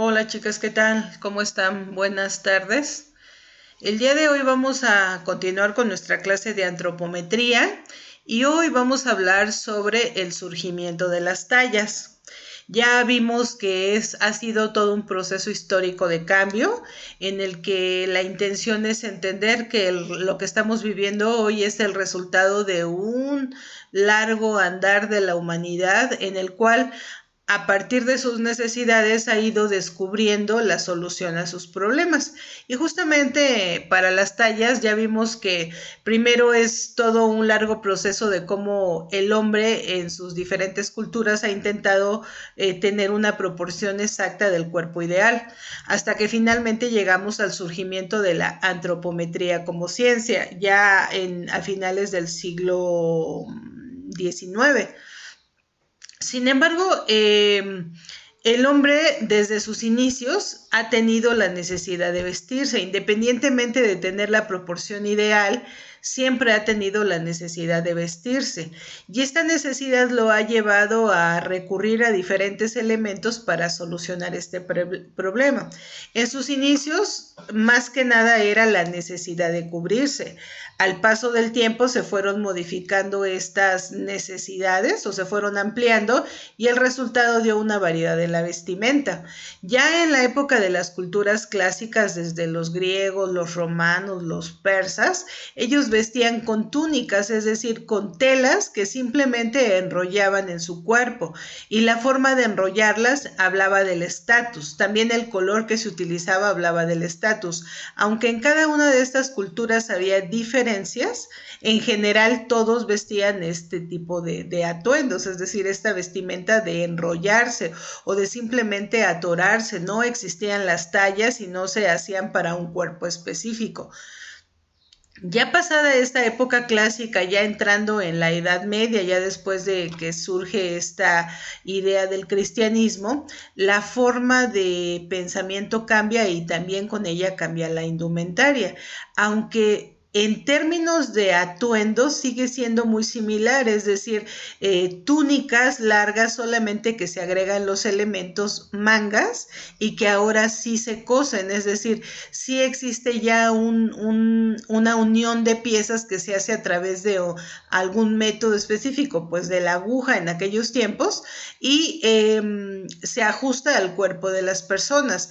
Hola chicas, ¿qué tal? ¿Cómo están? Buenas tardes. El día de hoy vamos a continuar con nuestra clase de antropometría y hoy vamos a hablar sobre el surgimiento de las tallas. Ya vimos que ha sido todo un proceso histórico de cambio en el que la intención es entender que lo que estamos viviendo hoy es el resultado de un largo andar de la humanidad en el cual a partir de sus necesidades ha ido descubriendo la solución a sus problemas. Y justamente para las tallas ya vimos que primero es todo un largo proceso de cómo el hombre en sus diferentes culturas ha intentado tener una proporción exacta del cuerpo ideal, hasta que finalmente llegamos al surgimiento de la antropometría como ciencia, ya a finales del siglo XIX. Sin embargo, el hombre desde sus inicios ha tenido la necesidad de vestirse, independientemente de tener la proporción ideal, siempre ha tenido la necesidad de vestirse. Y esta necesidad lo ha llevado a recurrir a diferentes elementos para solucionar este problema. En sus inicios, más que nada era la necesidad de cubrirse. Al paso del tiempo se fueron modificando estas necesidades o se fueron ampliando y el resultado dio una variedad de la vestimenta. Ya en la época de las culturas clásicas, desde los griegos, los romanos, los persas, ellos vestían con túnicas, es decir, con telas que simplemente enrollaban en su cuerpo, y la forma de enrollarlas hablaba del estatus. También el color que se utilizaba hablaba del estatus. Aunque en cada una de estas culturas había diferencias, en general todos vestían este tipo de atuendos, es decir, esta vestimenta de enrollarse o de simplemente atorarse. No existían las tallas y no se hacían para un cuerpo específico. Ya pasada esta época clásica, ya entrando en la Edad Media, ya después de que surge esta idea del cristianismo, la forma de pensamiento cambia y también con ella cambia la indumentaria, aunque en términos de atuendo sigue siendo muy similar, es decir, túnicas largas solamente que se agregan los elementos mangas y que ahora sí se cosen, es decir, sí existe ya una unión de piezas que se hace a través de algún método específico, pues de la aguja en aquellos tiempos, y se ajusta al cuerpo de las personas.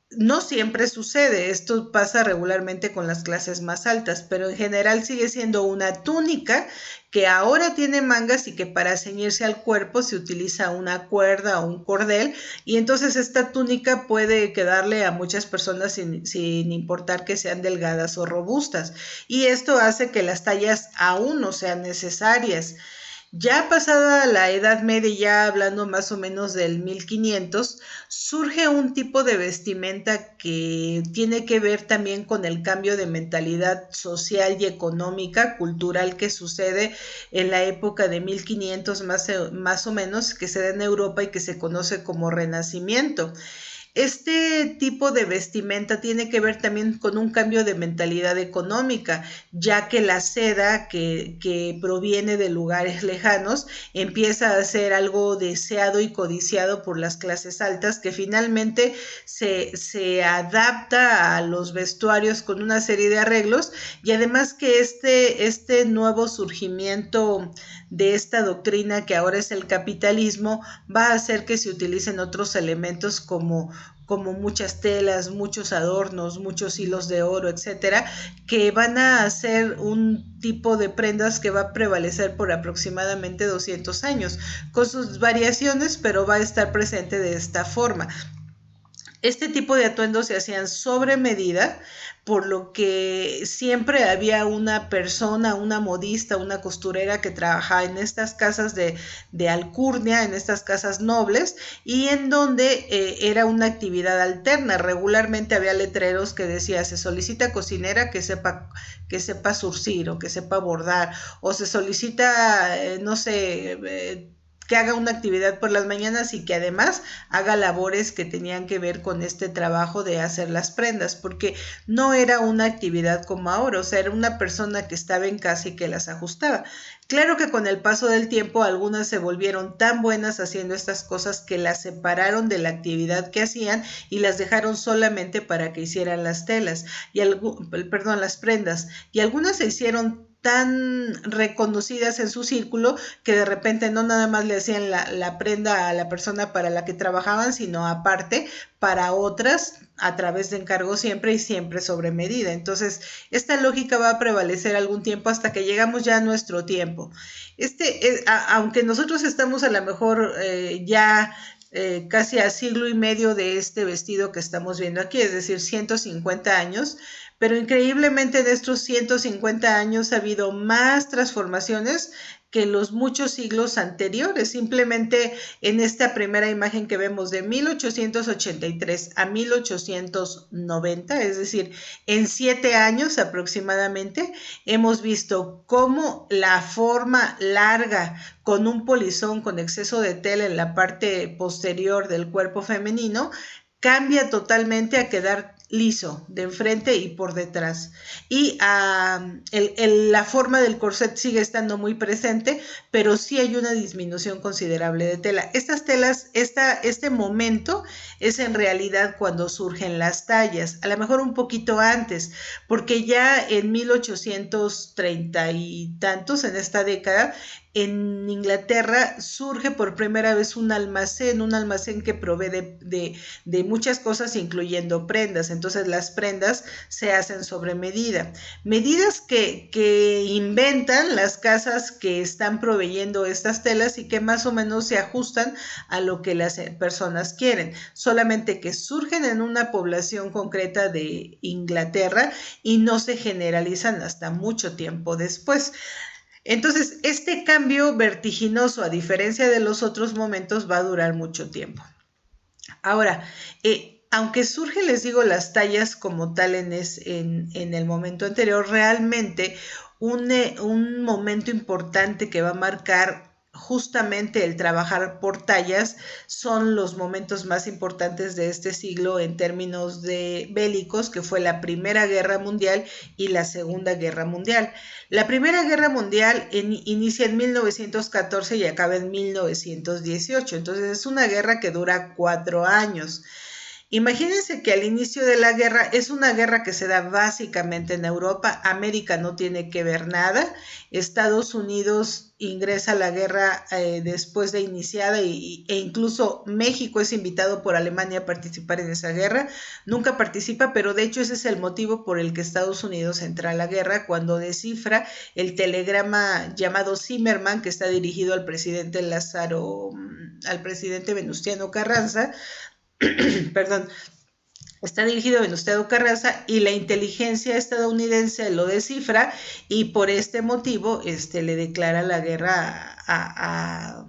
No siempre sucede, esto pasa regularmente con las clases más altas, pero en general sigue siendo una túnica que ahora tiene mangas y que para ceñirse al cuerpo se utiliza una cuerda o un cordel, y entonces esta túnica puede quedarle a muchas personas sin importar que sean delgadas o robustas, y esto hace que las tallas aún no sean necesarias. Ya pasada la Edad Media, ya hablando más o menos del 1500, surge un tipo de vestimenta que tiene que ver también con el cambio de mentalidad social y económica, cultural, que sucede en la época de 1500 más o menos, que se da en Europa y que se conoce como Renacimiento. Este tipo de vestimenta tiene que ver también con un cambio de mentalidad económica, ya que la seda que proviene de lugares lejanos empieza a ser algo deseado y codiciado por las clases altas, que finalmente se adapta a los vestuarios con una serie de arreglos, y además que este nuevo surgimiento de esta doctrina que ahora es el capitalismo va a hacer que se utilicen otros elementos como muchas telas, muchos adornos, muchos hilos de oro, etcétera, que van a hacer un tipo de prendas que va a prevalecer por aproximadamente 200 años, con sus variaciones, pero va a estar presente de esta forma. Este tipo de atuendos se hacían sobre medida, por lo que siempre había una persona, una modista, una costurera que trabajaba en estas casas de alcurnia, en estas casas nobles, y en donde era una actividad alterna. Regularmente había letreros que decía: se solicita cocinera que sepa surcir o que sepa bordar, o se solicita, no sé, que haga una actividad por las mañanas y que además haga labores que tenían que ver con este trabajo de hacer las prendas, porque no era una actividad como ahora, o sea, era una persona que estaba en casa y que las ajustaba. Claro que con el paso del tiempo algunas se volvieron tan buenas haciendo estas cosas que las separaron de la actividad que hacían y las dejaron solamente para que hicieran las telas y las prendas, y algunas se hicieron tan reconocidas en su círculo que de repente no nada más le hacían la prenda a la persona para la que trabajaban, sino aparte para otras a través de encargo siempre y siempre sobre medida. Entonces, esta lógica va a prevalecer algún tiempo hasta que llegamos ya a nuestro tiempo. Aunque nosotros estamos a lo mejor casi a siglo y medio de este vestido que estamos viendo aquí, es decir, 150 años, pero increíblemente en estos 150 años ha habido más transformaciones que los muchos siglos anteriores. Simplemente en esta primera imagen que vemos de 1883 a 1890, es decir, en 7 años aproximadamente, hemos visto cómo la forma larga con un polizón con exceso de tela en la parte posterior del cuerpo femenino cambia totalmente a quedar liso de enfrente y por detrás, y la forma del corset sigue estando muy presente, pero sí hay una disminución considerable de tela. Estas telas, este momento es en realidad cuando surgen las tallas, a lo mejor un poquito antes, porque ya en 1830 y tantos, en esta década, en Inglaterra surge por primera vez un almacén que provee de muchas cosas, incluyendo prendas. Entonces las prendas se hacen sobre medida. Medidas que inventan las casas que están proveyendo estas telas y que más o menos se ajustan a lo que las personas quieren. Solamente que surgen en una población concreta de Inglaterra y no se generalizan hasta mucho tiempo después. Entonces, este cambio vertiginoso, a diferencia de los otros momentos, va a durar mucho tiempo. Ahora, aunque surgen, les digo, las tallas como tal en el momento anterior, realmente un momento importante que va a marcar justamente el trabajar por tallas son los momentos más importantes de este siglo en términos de bélicos, que fue la Primera Guerra Mundial y la Segunda Guerra Mundial. La Primera Guerra Mundial inicia en 1914 y acaba en 1918, entonces es una guerra que dura 4 años. Imagínense que al inicio de la guerra es una guerra que se da básicamente en Europa. América no tiene que ver nada. Estados Unidos ingresa a la guerra después de iniciada e incluso México es invitado por Alemania a participar en esa guerra. Nunca participa, pero de hecho ese es el motivo por el que Estados Unidos entra a la guerra, cuando descifra el telegrama llamado Zimmerman, que está dirigido al presidente Venustiano Carranza, perdón, está dirigido a Venustiano Carranza, y la inteligencia estadounidense lo descifra y por este motivo le declara la guerra a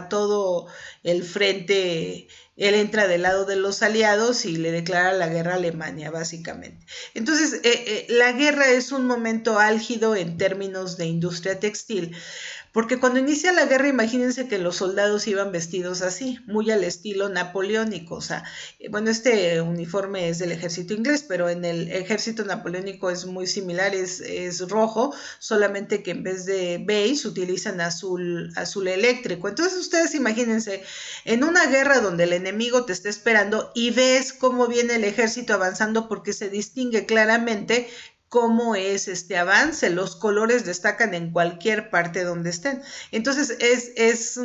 todo el frente. Él entra del lado de los aliados y le declara la guerra a Alemania, básicamente. Entonces, la guerra es un momento álgido en términos de industria textil, porque cuando inicia la guerra, imagínense que los soldados iban vestidos así, muy al estilo napoleónico. O sea, bueno, este uniforme es del ejército inglés, pero en el ejército napoleónico es muy similar, es rojo, solamente que en vez de beige utilizan azul eléctrico. Entonces ustedes imagínense, en una guerra donde el enemigo te está esperando y ves cómo viene el ejército avanzando, porque se distingue claramente cómo es este avance, los colores destacan en cualquier parte donde estén. Entonces es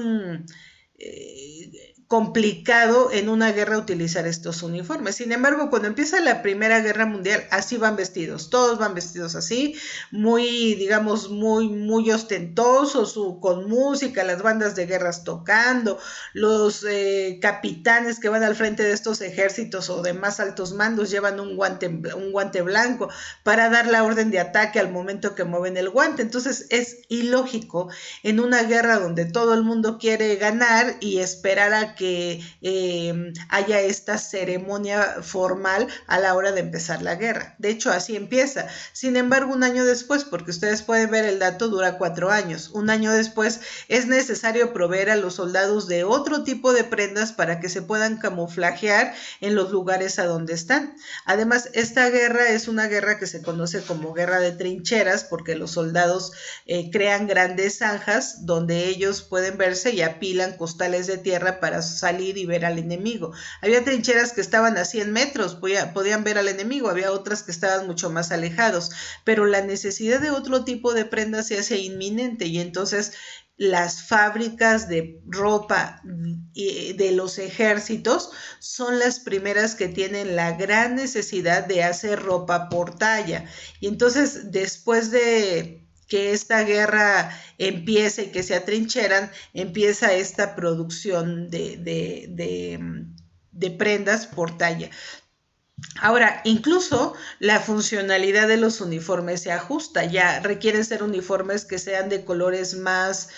complicado en una guerra utilizar estos uniformes. Sin embargo, cuando empieza la Primera Guerra Mundial, así van vestidos, todos van vestidos así, muy, digamos, muy ostentosos, con música, las bandas de guerras tocando, los capitanes que van al frente de estos ejércitos o de más altos mandos llevan un guante blanco para dar la orden de ataque al momento que mueven el guante. Entonces es ilógico en una guerra donde todo el mundo quiere ganar y esperar a que haya esta ceremonia formal a la hora de empezar la guerra. De hecho, así empieza. Sin embargo, un año después, porque ustedes pueden ver el dato, dura 4 años. Un año después es necesario proveer a los soldados de otro tipo de prendas para que se puedan camuflajear en los lugares a donde están. Además, esta guerra es una guerra que se conoce como guerra de trincheras, porque los soldados crean grandes zanjas donde ellos pueden verse y apilan costales de tierra para salir y ver al enemigo. Había trincheras que estaban a 100 metros, podían ver al enemigo, había otras que estaban mucho más alejados, pero la necesidad de otro tipo de prendas se hace inminente y entonces las fábricas de ropa de los ejércitos son las primeras que tienen la gran necesidad de hacer ropa por talla. Y entonces, después de que esta guerra empiece y que se atrincheran, empieza esta producción de prendas por talla. Ahora, incluso la funcionalidad de los uniformes se ajusta, ya requieren ser uniformes que sean de colores más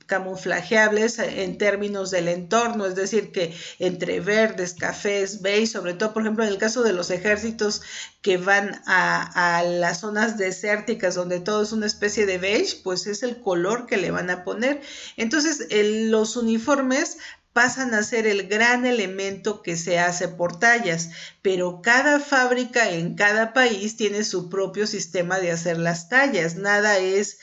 camuflajeables en términos del entorno, es decir, que entre verdes, cafés, beige, sobre todo, por ejemplo, en el caso de los ejércitos que van a las zonas desérticas donde todo es una especie de beige, pues es el color que le van a poner. Entonces, los uniformes pasan a ser el gran elemento que se hace por tallas, pero cada fábrica en cada país tiene su propio sistema de hacer las tallas. Nada es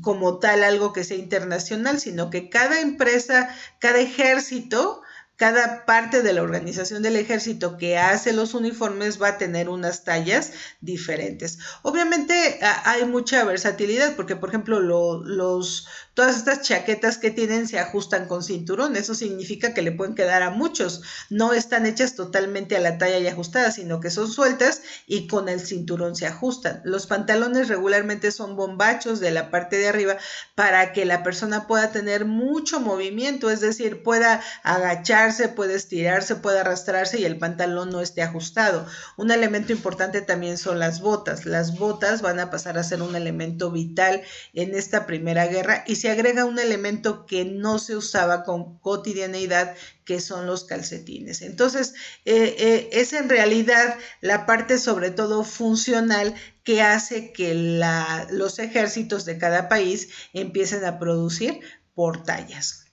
como tal algo que sea internacional, sino que cada empresa, cada ejército, cada parte de la organización del ejército que hace los uniformes va a tener unas tallas diferentes. Obviamente hay mucha versatilidad porque, por ejemplo, todas estas chaquetas que tienen se ajustan con cinturón. Eso significa que le pueden quedar a muchos. No están hechas totalmente a la talla y ajustadas, sino que son sueltas y con el cinturón se ajustan. Los pantalones regularmente son bombachos de la parte de arriba para que la persona pueda tener mucho movimiento, es decir, pueda agacharse, puede estirarse, puede arrastrarse y el pantalón no esté ajustado. Un elemento importante también son las botas. Las botas van a pasar a ser un elemento vital en esta primera guerra y se agrega un elemento que no se usaba con cotidianeidad, que son los calcetines. Entonces, es en realidad la parte sobre todo funcional que hace que los ejércitos de cada país empiecen a producir por tallas.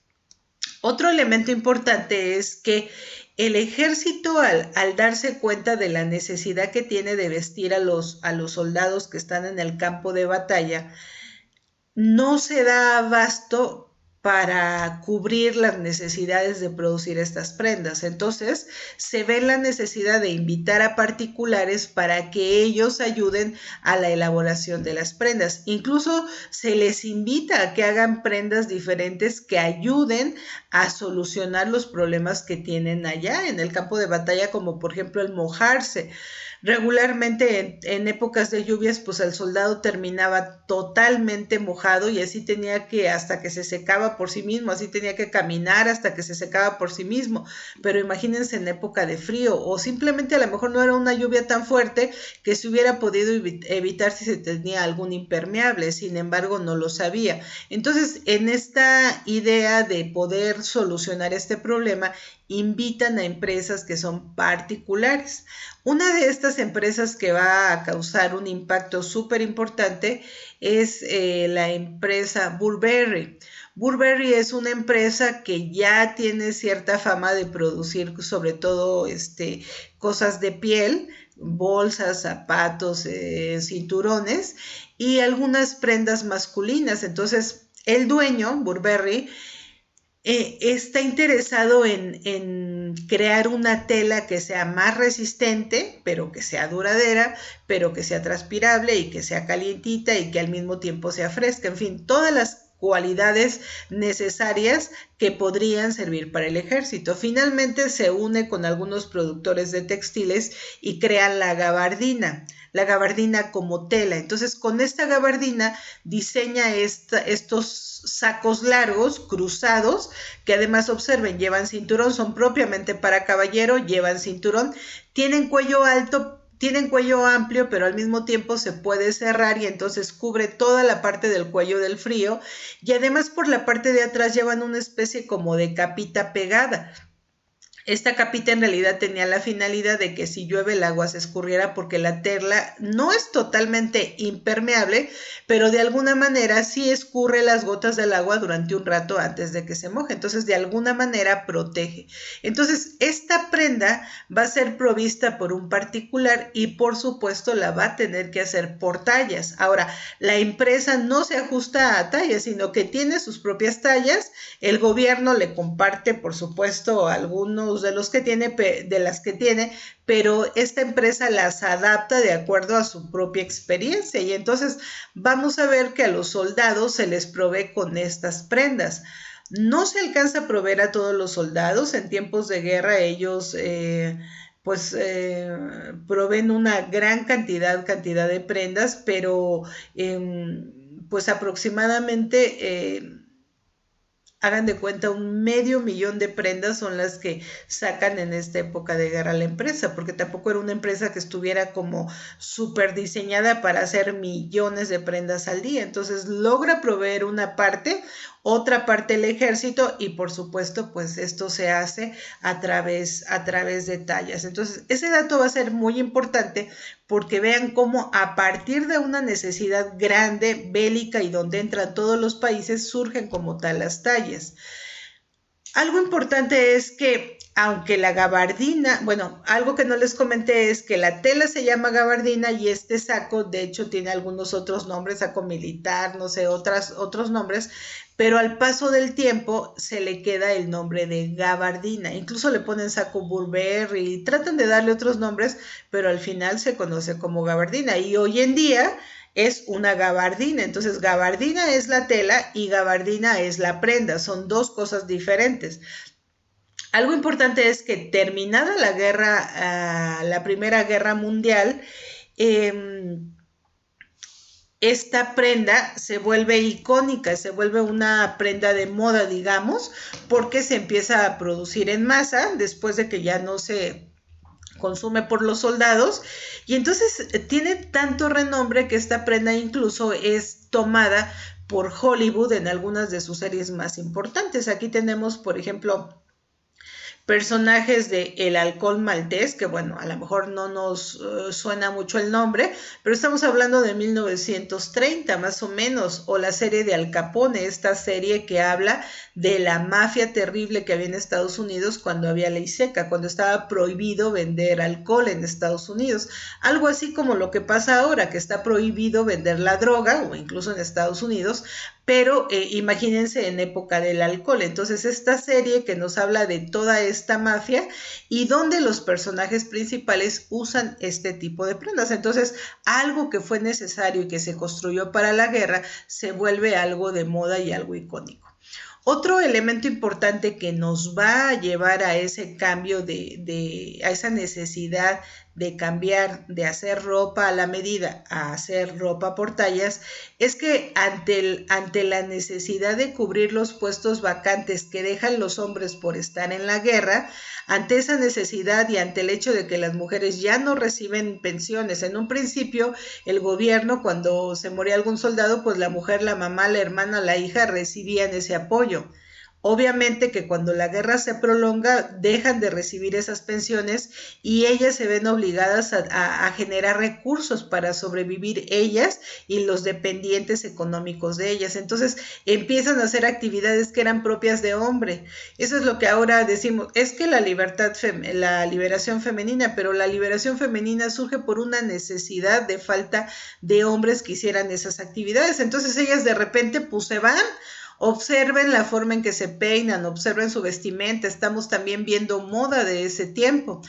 Otro elemento importante es que el ejército, al darse cuenta de la necesidad que tiene de vestir a los soldados que están en el campo de batalla, no se da abasto para cubrir las necesidades de producir estas prendas. Entonces, se ve la necesidad de invitar a particulares para que ellos ayuden a la elaboración de las prendas. Incluso se les invita a que hagan prendas diferentes que ayuden a solucionar los problemas que tienen allá en el campo de batalla, como por ejemplo el mojarse. Regularmente en épocas de lluvias, pues el soldado terminaba totalmente mojado y así tenía que, hasta que se secaba por sí mismo, así tenía que caminar hasta que se secaba por sí mismo. Pero imagínense en época de frío, o simplemente a lo mejor no era una lluvia tan fuerte que se hubiera podido evitar si se tenía algún impermeable, sin embargo no lo sabía. Entonces, en esta idea de poder solucionar este problema, invitan a empresas que son particulares. Una de estas empresas que va a causar un impacto súper importante es la empresa Burberry. Burberry es una empresa que ya tiene cierta fama de producir sobre todo cosas de piel, bolsas, zapatos, cinturones y algunas prendas masculinas. Entonces, el dueño, Burberry, está interesado en crear una tela que sea más resistente, pero que sea duradera, pero que sea transpirable y que sea calientita y que al mismo tiempo sea fresca. En fin, todas las cualidades necesarias que podrían servir para el ejército. Finalmente se une con algunos productores de textiles y crean la gabardina como tela. Entonces, con esta gabardina diseña estos sacos largos, cruzados, que además, observen, llevan cinturón, son propiamente para caballero, llevan cinturón, tienen cuello alto, tienen cuello amplio, pero al mismo tiempo se puede cerrar y entonces cubre toda la parte del cuello del frío, y además por la parte de atrás llevan una especie como de capita pegada. Esta capita en realidad tenía la finalidad de que si llueve el agua se escurriera, porque la tela no es totalmente impermeable, pero de alguna manera sí escurre las gotas del agua durante un rato antes de que se moje. Entonces de alguna manera protege. Entonces esta prenda va a ser provista por un particular y por supuesto la va a tener que hacer por tallas. Ahora, la empresa no se ajusta a tallas, sino que tiene sus propias tallas. El gobierno le comparte, por supuesto, algunos de los que tiene, de las que tiene, pero esta empresa las adapta de acuerdo a su propia experiencia, y entonces vamos a ver que a los soldados se les provee con estas prendas. No se alcanza a proveer a todos los soldados. En tiempos de guerra ellos proveen una gran cantidad de prendas, pero pues aproximadamente hagan de cuenta, 500,000 de prendas son las que sacan en esta época de guerra la empresa, porque tampoco era una empresa que estuviera como súper diseñada para hacer millones de prendas al día. Entonces logra proveer una parte, otra parte el ejército, y por supuesto pues esto se hace a través de tallas. Entonces ese dato va a ser muy importante, porque vean cómo a partir de una necesidad grande, bélica, y donde entran todos los países, surgen como tal las tallas. Algo importante es que, aunque la gabardina, bueno, algo que no les comenté es que la tela se llama gabardina, y este saco de hecho tiene algunos otros nombres, saco militar, no sé, otros nombres, pero al paso del tiempo se le queda el nombre de gabardina. Incluso le ponen saco Burberry y tratan de darle otros nombres, pero al final se conoce como gabardina, y hoy en día es una gabardina. Entonces gabardina es la tela y gabardina es la prenda, son dos cosas diferentes. Algo importante es que terminada la guerra, la Primera Guerra Mundial, eh, esta prenda se vuelve icónica, se vuelve una prenda de moda, digamos, porque se empieza a producir en masa después de que ya no se consume por los soldados, y entonces tiene tanto renombre que esta prenda incluso es tomada por Hollywood en algunas de sus series más importantes. Aquí tenemos, por ejemplo, personajes de El Halcón Maltés, que bueno, a lo mejor no nos suena mucho el nombre, pero estamos hablando de 1930 más o menos, o la serie de Al Capone, esta serie que habla de la mafia terrible que había en Estados Unidos cuando había ley seca, cuando estaba prohibido vender alcohol en Estados Unidos, algo así como lo que pasa ahora, que está prohibido vender la droga, o incluso en Estados Unidos, pero imagínense en época del alcohol. Entonces esta serie que nos habla de toda esta mafia y donde los personajes principales usan este tipo de prendas. Entonces algo que fue necesario y que se construyó para la guerra se vuelve algo de moda y algo icónico. Otro elemento importante que nos va a llevar a ese cambio a esa necesidad de cambiar de hacer ropa a la medida a hacer ropa por tallas, es que ante la necesidad de cubrir los puestos vacantes que dejan los hombres por estar en la guerra, ante esa necesidad y ante el hecho de que las mujeres ya no reciben pensiones. En un principio el gobierno, cuando se moría algún soldado, pues la mujer, la mamá, la hermana, la hija recibían ese apoyo. Obviamente que cuando la guerra se prolonga dejan de recibir esas pensiones y ellas se ven obligadas a generar recursos para sobrevivir ellas y los dependientes económicos de ellas. Entonces empiezan a hacer actividades que eran propias de hombre. Eso es lo que ahora decimos, es que la liberación femenina, pero la liberación femenina surge por una necesidad de falta de hombres que hicieran esas actividades. Entonces ellas de repente pues se van. Observen la forma en que se peinan, observen su vestimenta, estamos también viendo moda de ese tiempo.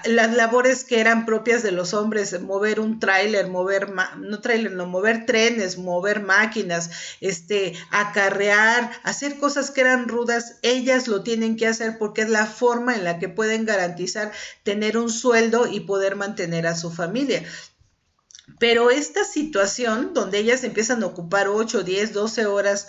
Las labores que eran propias de los hombres, mover un tráiler, mover trenes, mover máquinas, acarrear, hacer cosas que eran rudas, ellas lo tienen que hacer porque es la forma en la que pueden garantizar tener un sueldo y poder mantener a su familia. Pero esta situación donde ellas empiezan a ocupar 8, 10, 12 horas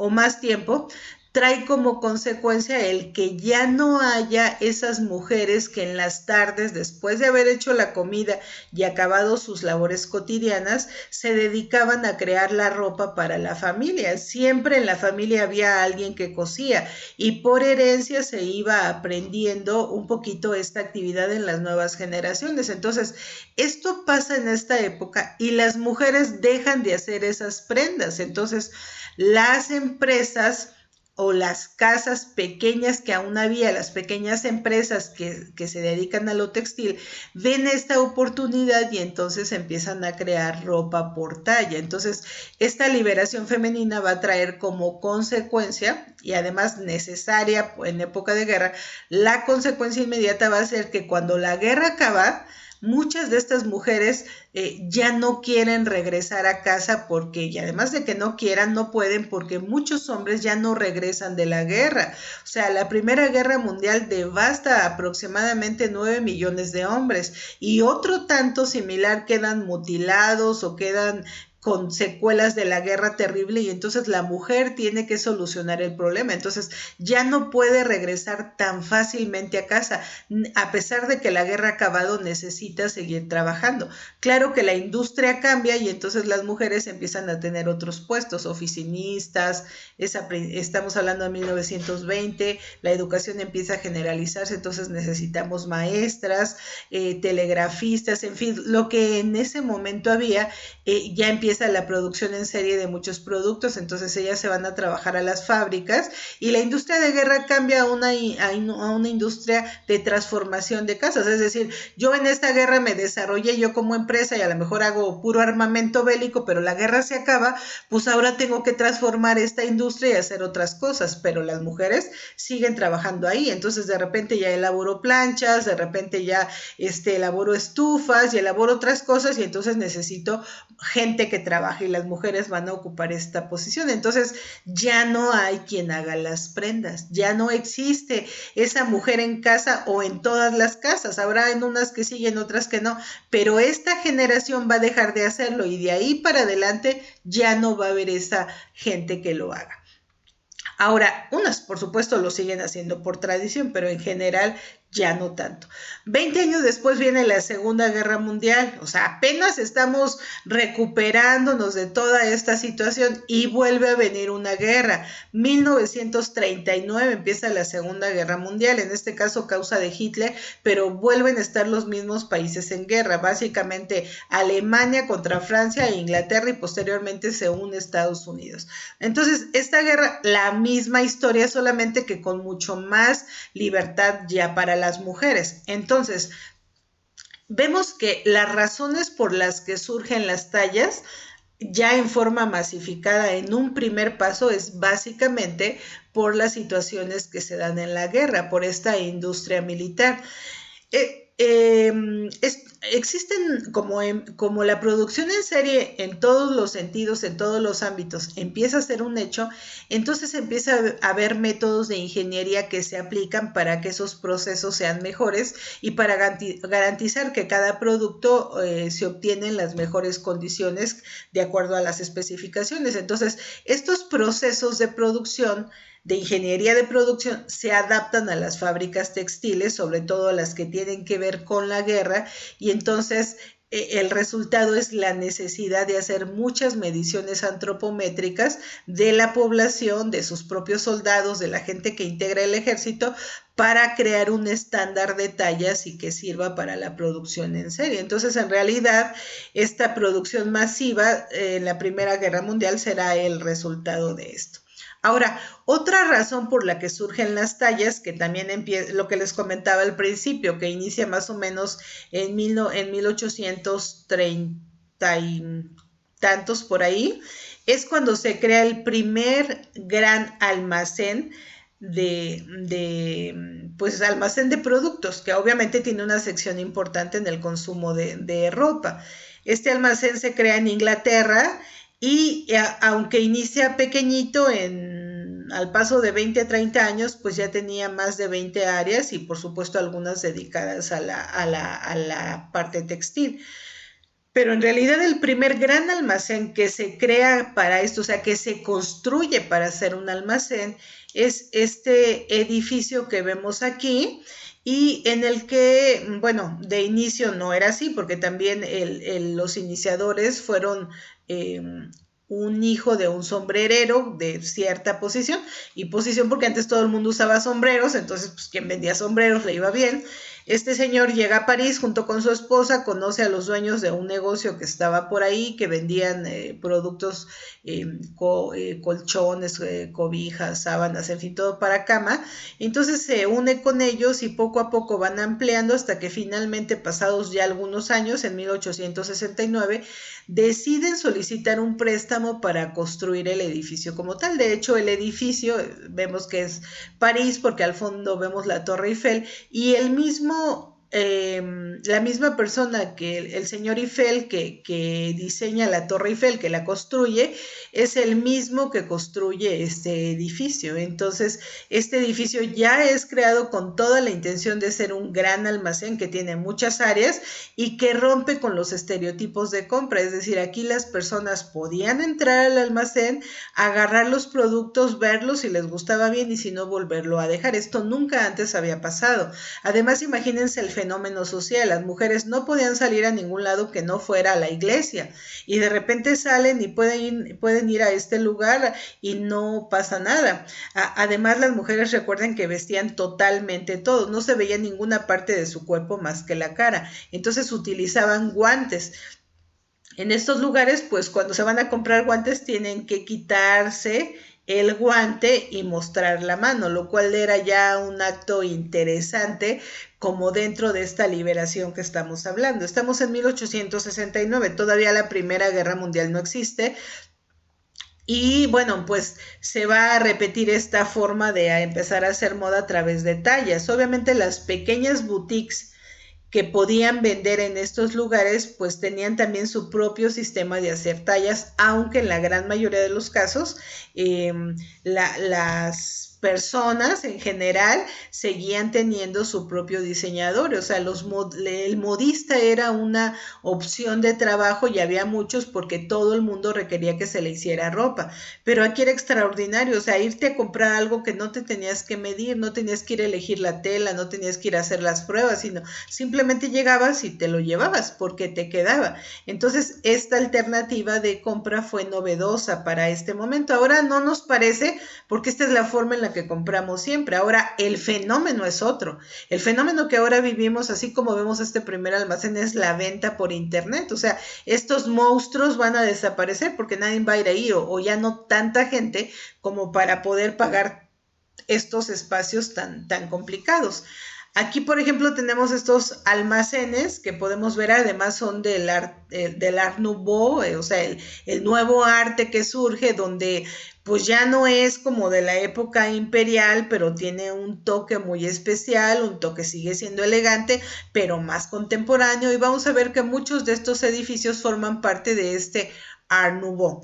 o más tiempo, trae como consecuencia el que ya no haya esas mujeres que en las tardes, después de haber hecho la comida y acabado sus labores cotidianas, se dedicaban a crear la ropa para la familia. Siempre en la familia había alguien que cosía y por herencia se iba aprendiendo un poquito esta actividad en las nuevas generaciones. Entonces, esto pasa en esta época y las mujeres dejan de hacer esas prendas. Entonces, las empresas o las casas pequeñas que aún había, las pequeñas empresas que se dedican a lo textil, ven esta oportunidad y entonces empiezan a crear ropa por talla. Entonces, esta liberación femenina va a traer como consecuencia, y además necesaria en época de guerra, la consecuencia inmediata va a ser que cuando la guerra acaba, muchas de estas mujeres ya no quieren regresar a casa porque, y además de que no quieran, no pueden porque muchos hombres ya no regresan de la guerra. O sea, la Primera Guerra Mundial devasta aproximadamente 9 millones de hombres y otro tanto similar quedan mutilados o quedan con secuelas de la guerra terrible y entonces la mujer tiene que solucionar el problema. Entonces ya no puede regresar tan fácilmente a casa. A pesar de que la guerra ha acabado, necesita seguir trabajando. Claro que la industria cambia y entonces las mujeres empiezan a tener otros puestos, oficinistas, estamos hablando de 1920, la educación empieza a generalizarse, entonces necesitamos maestras, telegrafistas, en fin, lo que en ese momento había, ya empieza la producción en serie de muchos productos, entonces ellas se van a trabajar a las fábricas y la industria de guerra cambia a una industria de transformación de casas, es decir, yo en esta guerra me desarrollé yo como empresa y a lo mejor hago puro armamento bélico, pero la guerra se acaba, pues ahora tengo que transformar esta industria y hacer otras cosas, pero las mujeres siguen trabajando ahí, entonces de repente ya elaboro planchas, de repente ya elaboro estufas y elaboro otras cosas y entonces necesito gente que trabaje y las mujeres van a ocupar esta posición. Entonces ya no hay quien haga las prendas, ya no existe esa mujer en casa o en todas las casas. Habrá en unas que sí y en otras que no, pero esta generación va a dejar de hacerlo y de ahí para adelante ya no va a haber esa gente que lo haga. Ahora, unas por supuesto lo siguen haciendo por tradición, pero en general ya no tanto. 20 años después viene la Segunda Guerra Mundial, o sea, apenas estamos recuperándonos de toda esta situación y vuelve a venir una guerra. 1939 empieza la Segunda Guerra Mundial, en este caso causa de Hitler, pero vuelven a estar los mismos países en guerra, básicamente Alemania contra Francia e Inglaterra y posteriormente se une Estados Unidos. Entonces, esta guerra, la misma historia, solamente que con mucho más libertad ya para las mujeres. Entonces, vemos que las razones por las que surgen las tallas ya en forma masificada en un primer paso es básicamente por las situaciones que se dan en la guerra, por esta industria militar. Existen como la producción en serie en todos los sentidos, en todos los ámbitos, empieza a ser un hecho, entonces empieza a haber métodos de ingeniería que se aplican para que esos procesos sean mejores y para garantizar que cada producto se obtiene en las mejores condiciones de acuerdo a las especificaciones. Entonces, estos procesos de producción de ingeniería de producción se adaptan a las fábricas textiles, sobre todo a las que tienen que ver con la guerra, y entonces el resultado es la necesidad de hacer muchas mediciones antropométricas de la población, de sus propios soldados, de la gente que integra el ejército, para crear un estándar de tallas y que sirva para la producción en serie. Entonces, en realidad, esta producción masiva en la Primera Guerra Mundial será el resultado de esto. Ahora, otra razón por la que surgen las tallas, que también empieza, lo que les comentaba al principio, que inicia más o menos en 1830 y tantos por ahí, es cuando se crea el primer gran almacén pues almacén de productos, que obviamente tiene una sección importante en el consumo de ropa. Este almacén se crea en Inglaterra y aunque inicia pequeñito, al paso de 20 a 30 años, pues ya tenía más de 20 áreas y por supuesto algunas dedicadas a la parte textil. pero en realidad el primer gran almacén que se crea para esto, o sea, que se construye para hacer un almacén, es este edificio que vemos aquí y en el que, bueno, de inicio no era así, porque también los iniciadores fueron eh, un hijo de un sombrerero de cierta posición, y posición porque antes todo el mundo usaba sombreros, entonces pues quien vendía sombreros le iba bien. Este señor llega a París junto con su esposa, conoce a los dueños de un negocio que estaba por ahí, que vendían productos, colchones, cobijas, sábanas, en fin, todo para cama. Entonces se une con ellos y poco a poco van ampliando hasta que finalmente, pasados ya algunos años, en 1869, deciden solicitar un préstamo para construir el edificio como tal. De hecho, el edificio, vemos que es París porque al fondo vemos la Torre Eiffel, y el mismo la misma persona que el señor Eiffel que diseña la Torre Eiffel, que la construye, es el mismo que construye este edificio. Entonces, este edificio ya es creado con toda la intención de ser un gran almacén que tiene muchas áreas y que rompe con los estereotipos de compra. Es decir, aquí las personas podían entrar al almacén, agarrar los productos, verlos si les gustaba bien y si no, volverlo a dejar. Esto nunca antes había pasado. Además, imagínense el fenómeno social. Las mujeres no podían salir a ningún lado que no fuera a la iglesia, y de repente salen y pueden ir a este lugar y no pasa nada. Además, las mujeres, recuerden que vestían totalmente todo, no se veía ninguna parte de su cuerpo más que la cara, entonces utilizaban guantes. En estos lugares, pues cuando se van a comprar guantes tienen que quitarse el guante y mostrar la mano, lo cual era ya un acto interesante como dentro de esta liberación que estamos hablando. Estamos en 1869, todavía la Primera Guerra Mundial no existe, y bueno, pues se va a repetir esta forma de empezar a hacer moda a través de tallas. Obviamente las pequeñas boutiques que podían vender en estos lugares, pues tenían también su propio sistema de hacer tallas, aunque en la gran mayoría de los casos las personas en general seguían teniendo su propio diseñador. O sea, el modista era una opción de trabajo y había muchos porque todo el mundo requería que se le hiciera ropa, pero aquí era extraordinario. O sea, irte a comprar algo que no te tenías que medir, no tenías que ir a elegir la tela, no tenías que ir a hacer las pruebas, sino simplemente llegabas y te lo llevabas porque te quedaba. Entonces, esta alternativa de compra fue novedosa para este momento. Ahora no nos parece, porque esta es la forma en la que compramos siempre. Ahora el fenómeno es otro. El fenómeno que ahora vivimos, así como vemos este primer almacén, es la venta por internet. O sea, estos monstruos van a desaparecer porque nadie va a ir ahí, o ya no tanta gente como para poder pagar estos espacios tan complicados. Aquí, por ejemplo, tenemos estos almacenes que podemos ver, además son del Art Nouveau, o sea, el nuevo arte que surge, donde pues ya no es como de la época imperial, pero tiene un toque muy especial, un toque sigue siendo elegante, pero más contemporáneo, y vamos a ver que muchos de estos edificios forman parte de este Art Nouveau.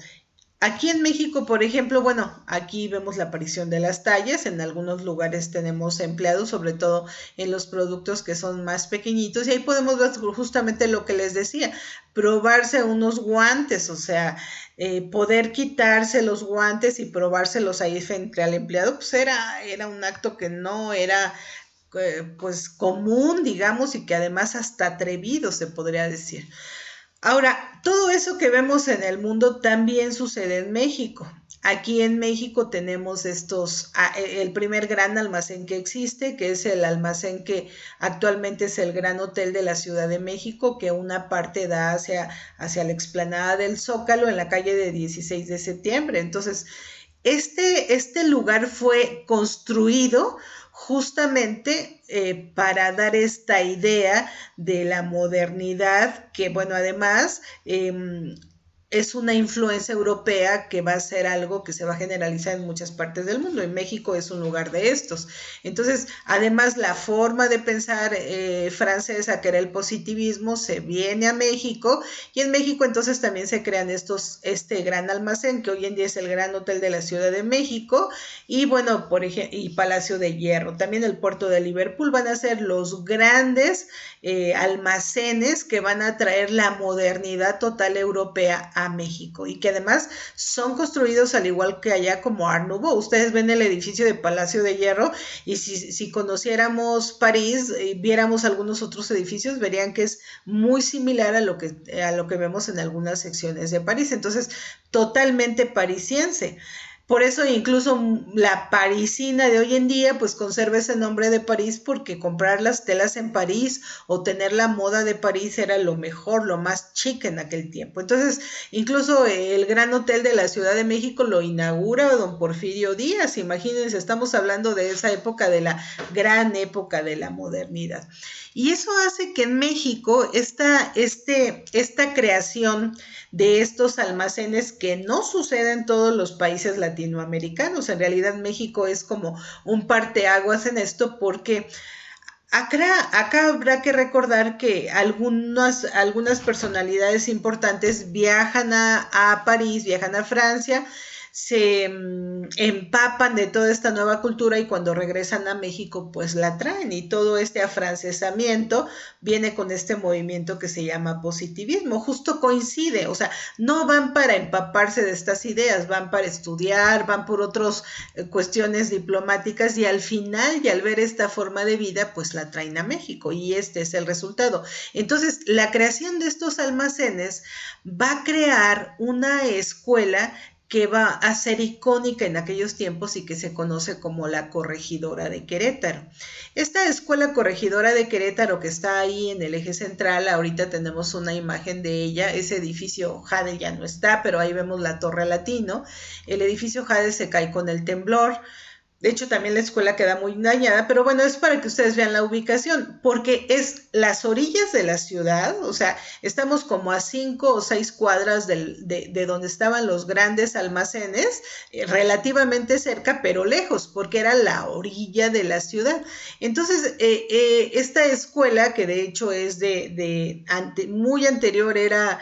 Aquí en México, por ejemplo, bueno, aquí vemos la aparición de las tallas. En algunos lugares tenemos empleados, sobre todo en los productos que son más pequeñitos, y ahí podemos ver justamente lo que les decía, probarse unos guantes, o sea, poder quitarse los guantes y probárselos ahí frente al empleado, pues era un acto que no era pues común, digamos, y que además hasta atrevido se podría decir. Ahora, todo eso que vemos en el mundo también sucede en México. Aquí en México tenemos el primer gran almacén que existe, que es el almacén que actualmente es el Gran Hotel de la Ciudad de México, que una parte da hacia la explanada del Zócalo en la calle de 16 de septiembre. Entonces, este lugar fue construido justamente para dar esta idea de la modernidad, que bueno, además es una influencia europea que va a ser algo que se va a generalizar en muchas partes del mundo, y México es un lugar de estos. Entonces, además, la forma de pensar francesa, que era el positivismo, se viene a México, y en México entonces también se crean este gran almacén, que hoy en día es el Gran Hotel de la Ciudad de México, y bueno, por ejemplo, y Palacio de Hierro, también el puerto de Liverpool, van a ser los grandes almacenes que van a traer la modernidad total europea a México, y que además son construidos al igual que allá como Art Nouveau. Ustedes ven el edificio de Palacio de Hierro, y si conociéramos París, viéramos algunos otros edificios, verían que es muy similar a lo que vemos en algunas secciones de París. Entonces, totalmente parisiense. Por eso incluso la parisina de hoy en día pues conserva ese nombre de París, porque comprar las telas en París o tener la moda de París era lo mejor, lo más chic en aquel tiempo. Entonces, incluso el Gran Hotel de la Ciudad de México lo inaugura don Porfirio Díaz. Imagínense, estamos hablando de esa época, de la gran época de la modernidad. Y eso hace que en México esta creación de estos almacenes, que no sucede en todos los países latinoamericanos. En realidad México es como un parteaguas en esto, porque acá habrá que recordar que algunas personalidades importantes viajan a París, viajan a Francia, se empapan de toda esta nueva cultura, y cuando regresan a México pues la traen, y todo este afrancesamiento viene con este movimiento que se llama positivismo. Justo coincide, o sea, no van para empaparse de estas ideas, van para estudiar, van por otras cuestiones diplomáticas, y al final, y al ver esta forma de vida, pues la traen a México, y este es el resultado. Entonces, la creación de estos almacenes va a crear una escuela que va a ser icónica en aquellos tiempos, y que se conoce como la Corregidora de Querétaro. Esta escuela Corregidora de Querétaro, que está ahí en el eje central, ahorita tenemos una imagen de ella. Ese edificio Jade ya no está, pero ahí vemos la Torre Latino. El edificio Jade se cae con el temblor. De hecho, también la escuela queda muy dañada, pero bueno, es para que ustedes vean la ubicación, porque es las orillas de la ciudad. O sea, estamos como a 5 o 6 cuadras de donde estaban los grandes almacenes, relativamente cerca, pero lejos, porque era la orilla de la ciudad. Entonces, esta escuela, que de hecho es muy anterior, era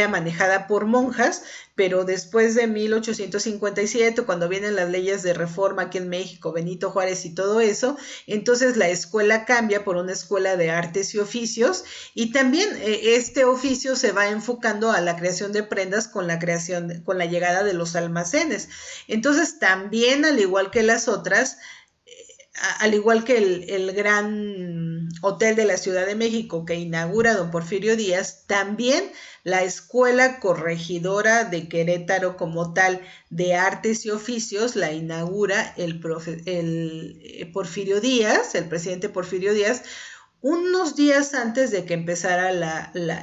manejada por monjas, pero después de 1857, cuando vienen las leyes de reforma aquí en México, Benito Juárez y todo eso, entonces la escuela cambia por una escuela de artes y oficios, y también este oficio se va enfocando a la creación de prendas con la llegada de los almacenes. Entonces también, al igual que las otras, al igual que el gran hotel de la Ciudad de México que inaugura don Porfirio Díaz, también la Escuela Corregidora de Querétaro, como tal, de artes y oficios, la inaugura el Porfirio Díaz, el presidente Porfirio Díaz, unos días antes de que empezara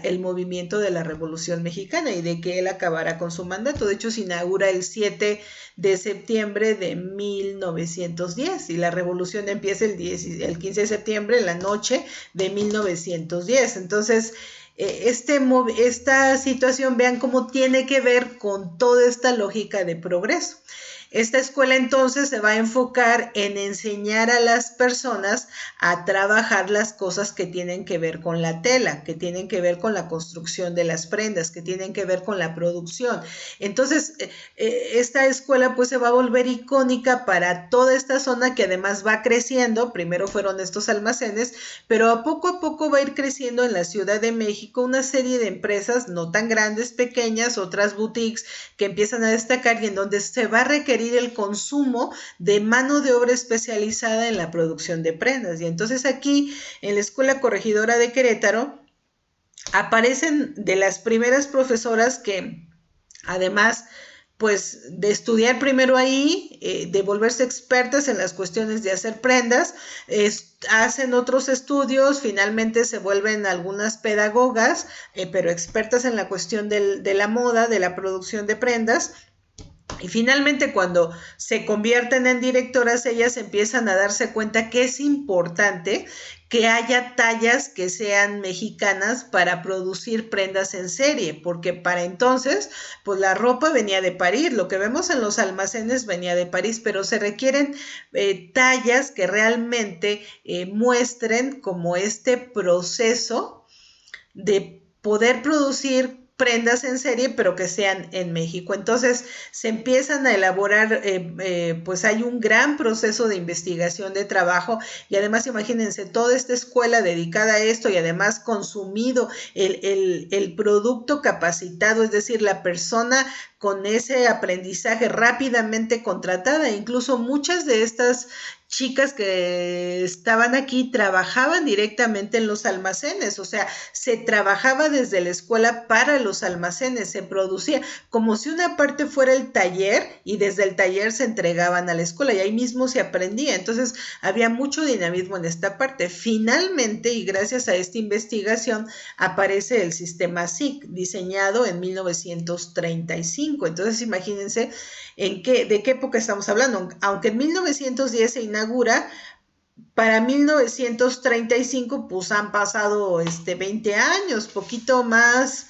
el movimiento de la Revolución Mexicana, y de que él acabara con su mandato. De hecho, se inaugura el 7 de septiembre de 1910, y la revolución empieza el 15 de septiembre, en la noche de 1910. Entonces, esta situación, vean cómo tiene que ver con toda esta lógica de progreso. Esta escuela entonces se va a enfocar en enseñar a las personas a trabajar las cosas que tienen que ver con la tela, que tienen que ver con la construcción de las prendas, que tienen que ver con la producción. Entonces, esta escuela pues se va a volver icónica para toda esta zona, que además va creciendo. Primero fueron estos almacenes, pero a poco va a ir creciendo en la Ciudad de México una serie de empresas, no tan grandes, pequeñas, otras boutiques que empiezan a destacar, y en donde se va a requerir el consumo de mano de obra especializada en la producción de prendas. Y entonces aquí, en la Escuela Corregidora de Querétaro, aparecen de las primeras profesoras que, además, pues de estudiar primero ahí, de volverse expertas en las cuestiones de hacer prendas, hacen otros estudios, finalmente se vuelven algunas pedagogas, pero expertas en la cuestión de la moda, de la producción de prendas. Y finalmente, cuando se convierten en directoras, ellas empiezan a darse cuenta que es importante que haya tallas que sean mexicanas para producir prendas en serie, porque para entonces, pues la ropa venía de París, lo que vemos en los almacenes venía de París, pero se requieren tallas que realmente muestren como este proceso de poder producir prendas en serie, pero que sean en México. Entonces se empiezan a elaborar, pues hay un gran proceso de investigación, de trabajo, y además imagínense toda esta escuela dedicada a esto y además consumido el producto capacitado, es decir, la persona con ese aprendizaje rápidamente contratada. Incluso muchas de estas chicas que estaban aquí trabajaban directamente en los almacenes, o sea, se trabajaba desde la escuela para los almacenes, se producía como si una parte fuera el taller y desde el taller se entregaban a la escuela y ahí mismo se aprendía. Entonces había mucho dinamismo en esta parte. Finalmente, y gracias a esta investigación, aparece el sistema SIC, diseñado en 1935. Entonces imagínense de qué época estamos hablando. Aunque en 1910 se inaugura, para 1935 pues han pasado 20 años, poquito más,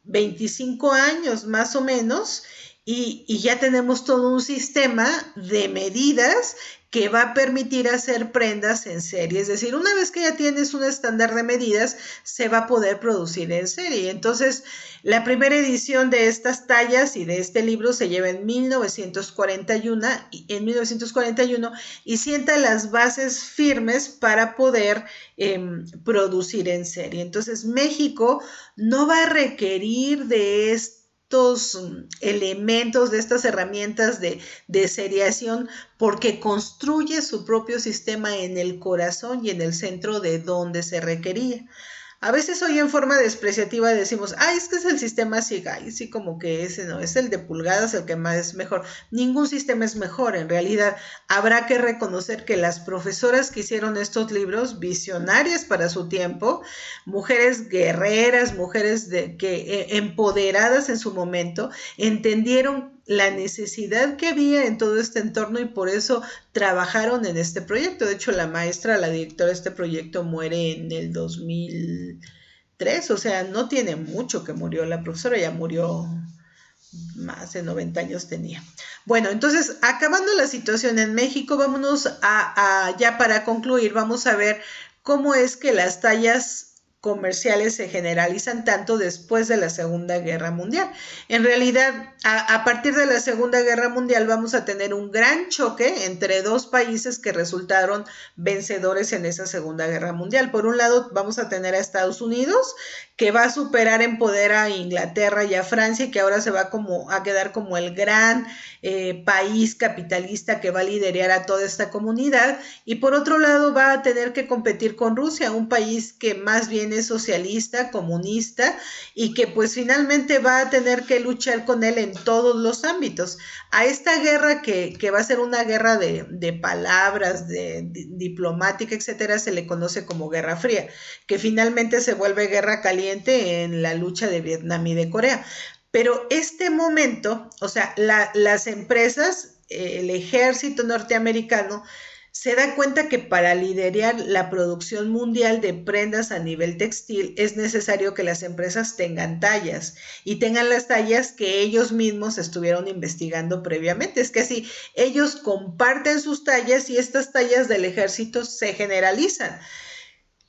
25 años más o menos, y ya tenemos todo un sistema de medidas que va a permitir hacer prendas en serie. Es decir, una vez que ya tienes un estándar de medidas, se va a poder producir en serie. Entonces, la primera edición de estas tallas y de este libro se lleva en 1941 y sienta las bases firmes para poder producir en serie. Entonces, México no va a requerir de estos elementos, de estas herramientas de seriación, porque construye su propio sistema en el corazón y en el centro de donde se requería. A veces hoy en forma despreciativa decimos, ay, es que es el sistema SIGA, y sí, como que ese no, es el de pulgadas el que más es mejor. Ningún sistema es mejor, en realidad habrá que reconocer que las profesoras que hicieron estos libros, visionarias para su tiempo, mujeres guerreras, mujeres empoderadas en su momento, entendieron la necesidad que había en todo este entorno y por eso trabajaron en este proyecto. De hecho, la maestra, la directora de este proyecto muere en el 2003, o sea, no tiene mucho que murió la profesora, ya murió, más de 90 años tenía. Bueno, entonces, acabando la situación en México, vámonos ya para concluir, vamos a ver cómo es que las tallas comerciales se generalizan tanto después de la Segunda Guerra Mundial. En realidad, a partir de la Segunda Guerra Mundial vamos a tener un gran choque entre dos países que resultaron vencedores en esa Segunda Guerra Mundial. Por un lado, vamos a tener a Estados Unidos, que va a superar en poder a Inglaterra y a Francia, y que ahora se va a quedar como el gran país capitalista que va a liderar a toda esta comunidad. Y por otro lado, va a tener que competir con Rusia, un país que más bien es socialista, comunista, y que pues finalmente va a tener que luchar con él en todos los ámbitos. A esta guerra que va a ser una guerra de palabras, diplomática, etcétera, se le conoce como Guerra Fría, que finalmente se vuelve guerra caliente en la lucha de Vietnam y de Corea. Pero este momento, o sea, las empresas, el ejército norteamericano, se da cuenta que para liderar la producción mundial de prendas a nivel textil es necesario que las empresas tengan tallas y tengan las tallas que ellos mismos estuvieron investigando previamente. Es que así, ellos comparten sus tallas y estas tallas del ejército se generalizan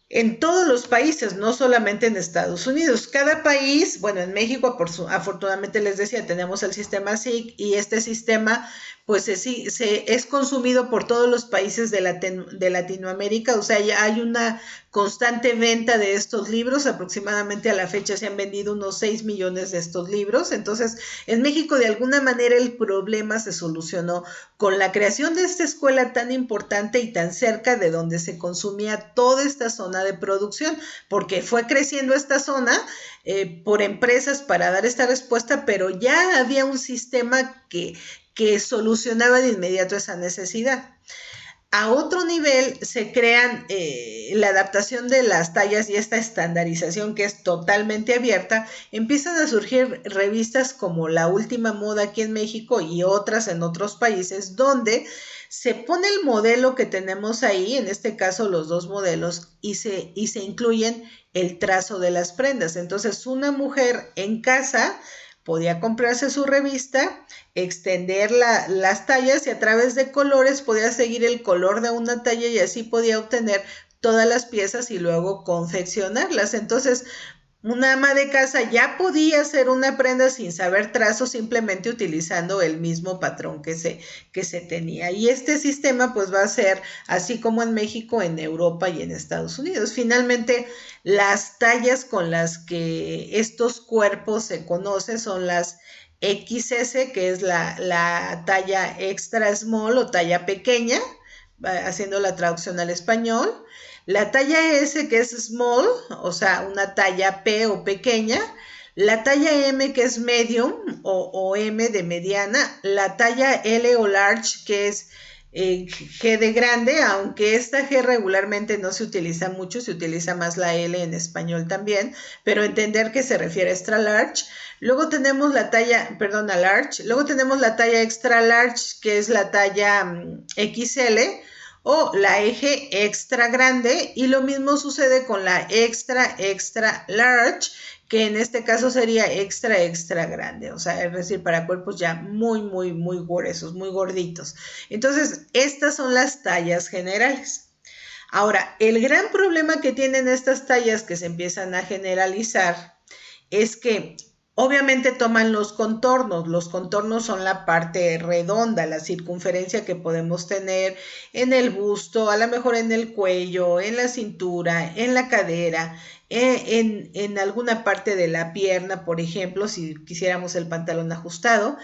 en todos los países, no solamente en Estados Unidos. Cada país, bueno, en México, afortunadamente les decía, tenemos el sistema SIC y este sistema pues es consumido por todos los países de Latinoamérica, o sea, ya hay una constante venta de estos libros, aproximadamente a la fecha se han vendido unos 6 millones de estos libros. Entonces, en México de alguna manera el problema se solucionó con la creación de esta escuela tan importante y tan cerca de donde se consumía toda esta zona de producción, porque fue creciendo esta zona por empresas para dar esta respuesta, pero ya había un sistema que solucionaba de inmediato esa necesidad. a otro nivel se crean la adaptación de las tallas y esta estandarización que es totalmente abierta. Empiezan a surgir revistas como La Última Moda aquí en México y otras en otros países donde se pone el modelo que tenemos ahí, en este caso los dos modelos, y se incluyen el trazo de las prendas. Entonces una mujer en casa podía comprarse su revista, extender las tallas y a través de colores podía seguir el color de una talla y así podía obtener todas las piezas y luego confeccionarlas. Entonces, una ama de casa ya podía hacer una prenda sin saber trazo, simplemente utilizando el mismo patrón que se tenía. Y este sistema pues va a ser así como en México, en Europa y en Estados Unidos. Finalmente, las tallas con las que estos cuerpos se conocen son las XS, que es la talla extra small o talla pequeña, haciendo la traducción al español. La talla S, que es small, o sea, una talla P o pequeña. La talla M, que es medium o M de mediana. La talla L o large, que es G de grande, aunque esta G regularmente no se utiliza mucho, se utiliza más la L en español también, pero entender que se refiere a extra large. Luego tenemos la talla, perdón, a large. Luego tenemos la talla extra large, que es la talla XL, o la eje extra grande, y lo mismo sucede con la extra large, que en este caso sería extra grande, o sea, es decir, para cuerpos ya muy gruesos, muy gorditos. Entonces, estas son las tallas generales. Ahora, el gran problema que tienen estas tallas que se empiezan a generalizar es que obviamente toman los contornos son la parte redonda, la circunferencia que podemos tener en el busto, a lo mejor en el cuello, en la cintura, en la cadera, en alguna parte de la pierna, por ejemplo, si quisiéramos el pantalón ajustado.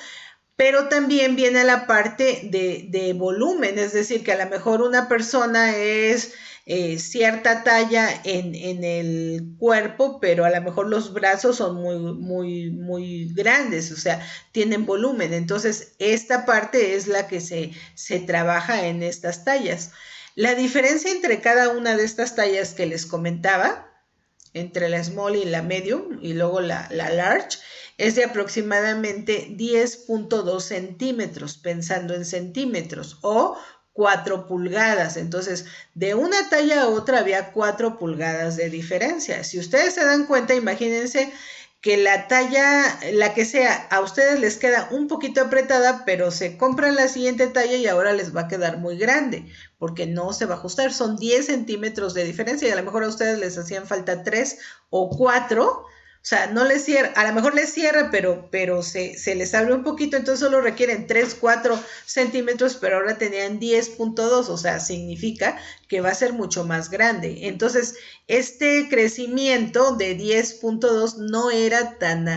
Pero también viene la parte de volumen, es decir, que a lo mejor una persona es cierta talla en el cuerpo, pero a lo mejor los brazos son muy grandes, o sea, tienen volumen. Entonces, esta parte es la que se trabaja en estas tallas. La diferencia entre cada una de estas tallas que les comentaba, entre la small y la medium y luego la large, es de aproximadamente 10.2 centímetros, pensando en centímetros, o 4 pulgadas. Entonces, de una talla a otra había 4 pulgadas de diferencia. Si ustedes se dan cuenta, imagínense que la talla, la que sea, a ustedes les queda un poquito apretada, pero se compran la siguiente talla y ahora les va a quedar muy grande, porque no se va a ajustar. Son 10 centímetros de diferencia y a lo mejor a ustedes les hacían falta 3 o 4. O sea, no les cierra, a lo mejor les cierra, pero se les abre un poquito, entonces solo requieren 3, 4 centímetros, pero ahora tenían 10.2, o sea, significa que va a ser mucho más grande. Entonces, este crecimiento de 10.2 no era tan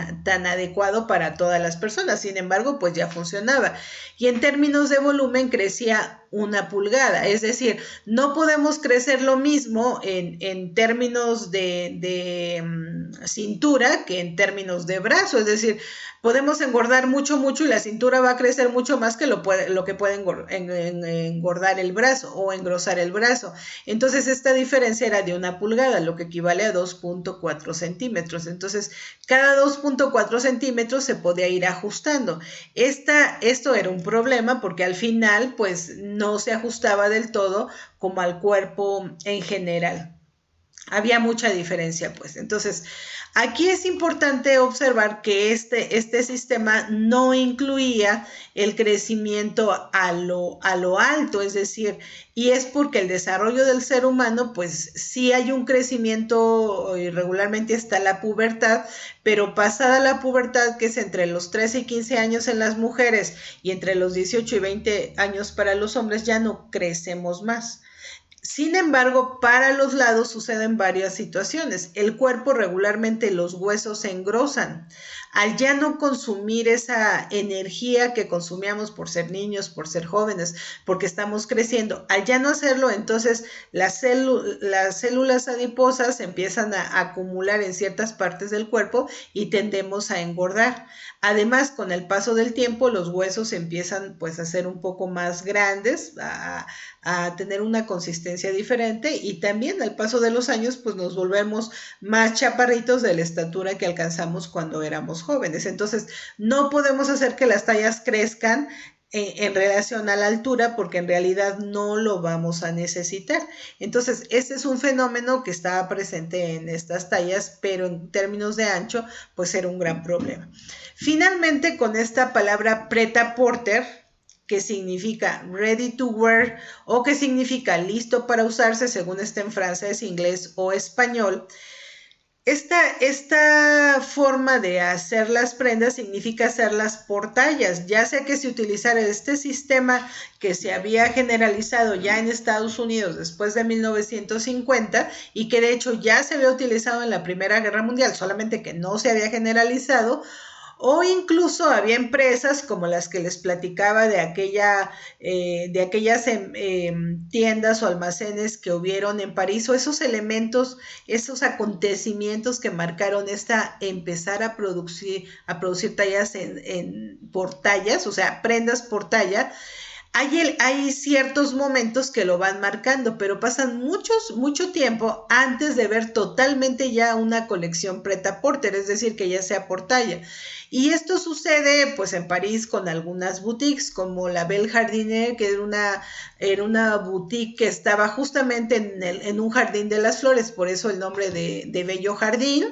adecuado para todas las personas, sin embargo, pues ya funcionaba. Y en términos de volumen crecía 1 pulgada, es decir, no podemos crecer lo mismo en términos de cintura que en términos de brazo, es decir, podemos engordar mucho y la cintura va a crecer mucho más que lo que puede engordar el brazo o engrosar el brazo. Entonces esta diferencia era de 1 pulgada, lo que equivale a 2.4 centímetros. Entonces cada 2.4 centímetros se podía ir ajustando. Esto era un problema porque al final pues no se ajustaba del todo como al cuerpo en general. Había mucha diferencia, pues. Entonces, aquí es importante observar que este sistema no incluía el crecimiento a lo alto, es decir, y es porque el desarrollo del ser humano, pues sí hay un crecimiento, y regularmente está la pubertad, pero pasada la pubertad, que es entre los 13 y 15 años en las mujeres y entre los 18 y 20 años para los hombres, ya no crecemos más. Sin embargo, para los lados suceden varias situaciones. El cuerpo regularmente, los huesos se engrosan. al ya no consumir esa energía que consumíamos por ser niños, por ser jóvenes, porque estamos creciendo, al ya no hacerlo, entonces las células adiposas empiezan a acumular en ciertas partes del cuerpo y tendemos a engordar. Además, con el paso del tiempo, los huesos empiezan pues a ser un poco más grandes, a tener una consistencia diferente, y también al paso de los años pues nos volvemos más chaparritos de la estatura que alcanzamos cuando éramos jóvenes. Entonces, no podemos hacer que las tallas crezcan en relación a la altura, porque en realidad no lo vamos a necesitar. Entonces, este es un fenómeno que estaba presente en estas tallas, pero en términos de ancho, pues era un gran problema. Finalmente, con esta palabra pret-à-porter, que significa ready to wear o que significa listo para usarse, según esté en francés, inglés o español, esta forma de hacer las prendas significa hacerlas por tallas, ya sea que se utilizara este sistema que se había generalizado ya en Estados Unidos después de 1950 y que de hecho ya se había utilizado en la Primera Guerra Mundial, solamente que no se había generalizado, o incluso había empresas como las que les platicaba de aquellas tiendas o almacenes que hubieron en París, o esos elementos, esos acontecimientos que marcaron empezar a producir tallas por tallas, o sea, prendas por talla. Hay ciertos momentos que lo van marcando, pero pasan mucho tiempo antes de ver totalmente ya una colección pret-à-porter, es decir, que ya sea por talla. Y esto sucede pues en París con algunas boutiques, como la Belle Jardinière, que era una boutique que estaba justamente en un jardín de las flores, por eso el nombre de Bello Jardín,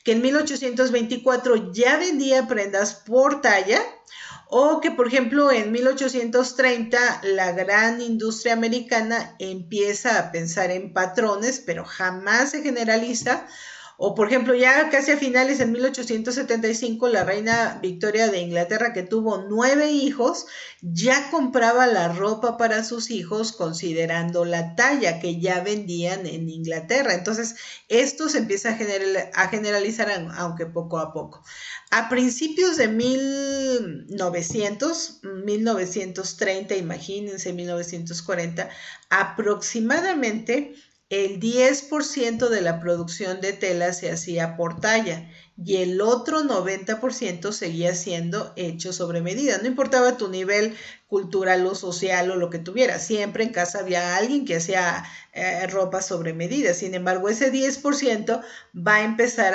que en 1824 ya vendía prendas por talla. O que, por ejemplo, en 1830 la gran industria americana empieza a pensar en patrones, pero jamás se generaliza. O, por ejemplo, ya casi a finales, en 1875, la reina Victoria de Inglaterra, que tuvo 9 hijos, ya compraba la ropa para sus hijos considerando la talla que ya vendían en Inglaterra. Entonces, esto se empieza a generalizar, aunque poco a poco. A principios de 1930, imagínense, 1940, aproximadamente el 10% de la producción de tela se hacía por talla y el otro 90% seguía siendo hecho sobre medida. No importaba tu nivel cultural o social o lo que tuvieras, siempre en casa había alguien que hacía ropa sobre medida. Sin embargo, ese 10% va a empezar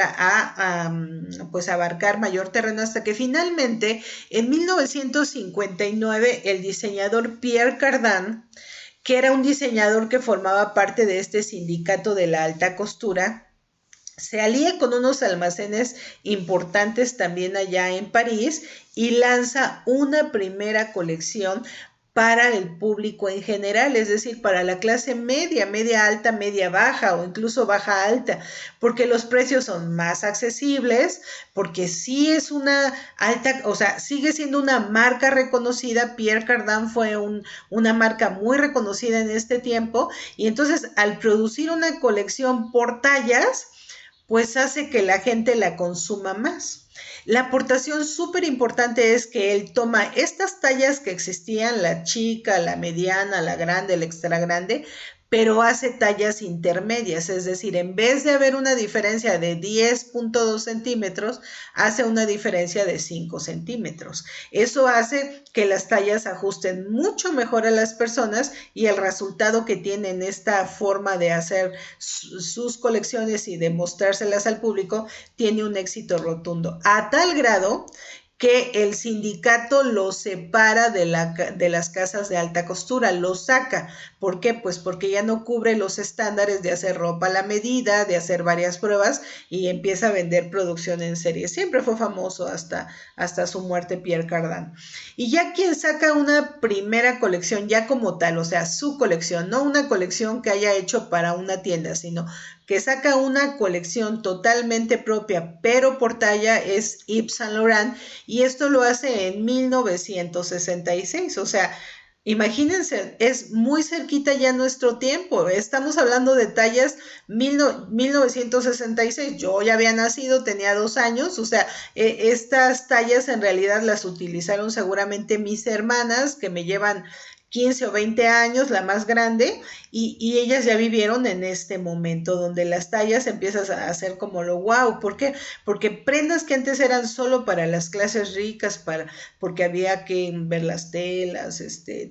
pues abarcar mayor terreno, hasta que finalmente en 1959 el diseñador Pierre Cardin, que era un diseñador que formaba parte de este sindicato de la alta costura, se alía con unos almacenes importantes también allá en París y lanza una primera colección para el público en general, es decir, para la clase media, media alta, media baja o incluso baja alta, porque los precios son más accesibles, porque sí es una alta, o sea, sigue siendo una marca reconocida. Pierre Cardin fue una marca muy reconocida en este tiempo, y entonces al producir una colección por tallas, pues hace que la gente la consuma más. La aportación súper importante es que él toma estas tallas que existían, la chica, la mediana, la grande, la extra grande, pero hace tallas intermedias, es decir, en vez de haber una diferencia de 10.2 centímetros, hace una diferencia de 5 centímetros. Eso hace que las tallas ajusten mucho mejor a las personas, y el resultado que tienen esta forma de hacer sus colecciones y de mostrárselas al público tiene un éxito rotundo, a tal grado que el sindicato lo separa de las casas de alta costura, lo saca. ¿Por qué? Pues porque ya no cubre los estándares de hacer ropa a la medida, de hacer varias pruebas, y empieza a vender producción en serie. Siempre fue famoso hasta su muerte, Pierre Cardin. Y ya quien saca una primera colección ya como tal, o sea, su colección, no una colección que haya hecho para una tienda, sino que saca una colección totalmente propia, pero por talla, es Yves Saint Laurent, y esto lo hace en 1966, o sea, Imagínense, es muy cerquita ya nuestro tiempo. Estamos hablando de tallas 1966. Yo ya había nacido, tenía 2 años. O sea, estas tallas en realidad las utilizaron seguramente mis hermanas, que me llevan 15 o 20 años, la más grande, y ellas ya vivieron en este momento donde las tallas empiezas a hacer como lo wow. ¿Por qué? Porque prendas que antes eran solo para las clases ricas, porque había que ver las telas,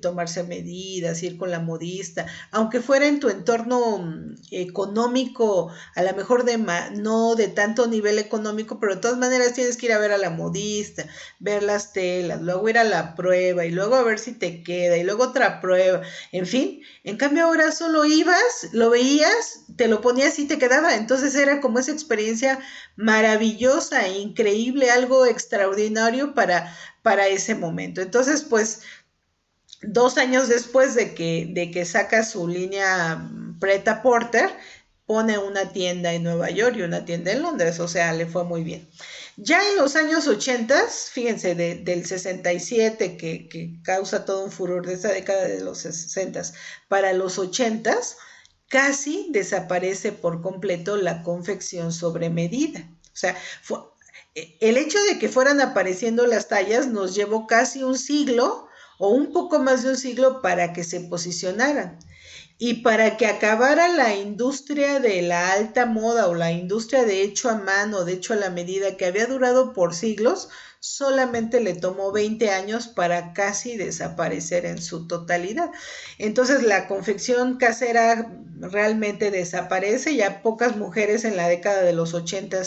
tomarse medidas, ir con la modista, aunque fuera en tu entorno económico, a lo mejor no de tanto nivel económico, pero de todas maneras tienes que ir a ver a la modista, ver las telas, luego ir a la prueba y luego a ver si te queda y luego otra prueba, en fin. En cambio ahora solo ibas, lo veías, te lo ponías y te quedaba. Entonces era como esa experiencia maravillosa, increíble, algo extraordinario para ese momento. Entonces, pues, 2 años después de que saca su línea Preta Porter, pone una tienda en Nueva York y una tienda en Londres, o sea, le fue muy bien. Ya en los años 80, fíjense, del 67, que causa todo un furor de esa década de los 60, para los 80, casi desaparece por completo la confección sobre medida. O sea, el hecho de que fueran apareciendo las tallas nos llevó casi un siglo o un poco más de un siglo para que se posicionaran. Y para que acabara la industria de la alta moda o la industria de hecho a mano, de hecho a la medida, que había durado por siglos, solamente le tomó 20 años para casi desaparecer en su totalidad. Entonces la confección casera realmente desaparece. Ya pocas mujeres en la década de los 80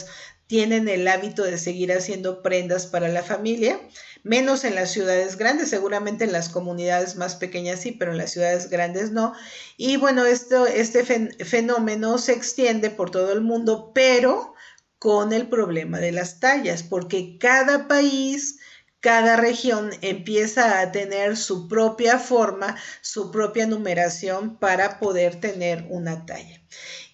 tienen el hábito de seguir haciendo prendas para la familia, menos en las ciudades grandes, seguramente en las comunidades más pequeñas sí, pero en las ciudades grandes no. Y bueno, este fenómeno se extiende por todo el mundo, pero con el problema de las tallas, porque cada país, cada región empieza a tener su propia forma, su propia numeración para poder tener una talla.